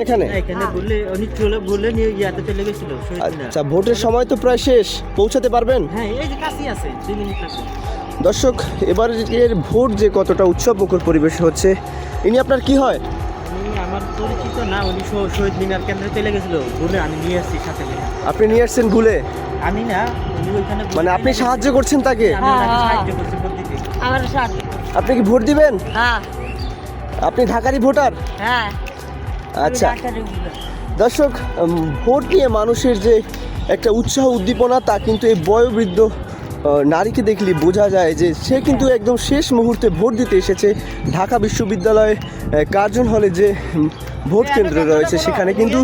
এখানে আচ্ছা, ভোটের সময় তো প্রায় শেষ, পৌঁছাতে পারবেন? দর্শক, এবারের ভোট যে কতটা উৎসব মুখর পরিবেশ হচ্ছে। ইনি আপনার কি হয়? আমার পরিচিত না, উনি শহীদ মিনার কেন্দ্রে চলে গেছিল ভুলে, আমি নিয়ে আসছি সাথে করে। আপনি নিয়ে আসছেন ভুলে? আমি না, উনি ওইখানে মানে আপনি সাহায্য করছেন তাকে? আমি ওনাকে সাহায্য করছি ভোট দিতে। আমার সাথে। আপনি কি ভোট দিবেন? হ্যাঁ আপনি ঢাকারই ভোটার? হ্যাঁ। আচ্ছা দর্শক, ভোট নিয়ে মানুষের যে একটা উৎসাহ উদ্দীপনা, তা কিন্তু এই বয়োবৃদ্ধ নারীকে দেখলে বোঝা যায় যে সে কিন্তু একদম শেষ মুহূর্তে ভোট দিতে এসেছে। ঢাকা বিশ্ববিদ্যালয় কার্জন হলে যে ভোট কেন্দ্র রয়েছে সেখানে কিন্তু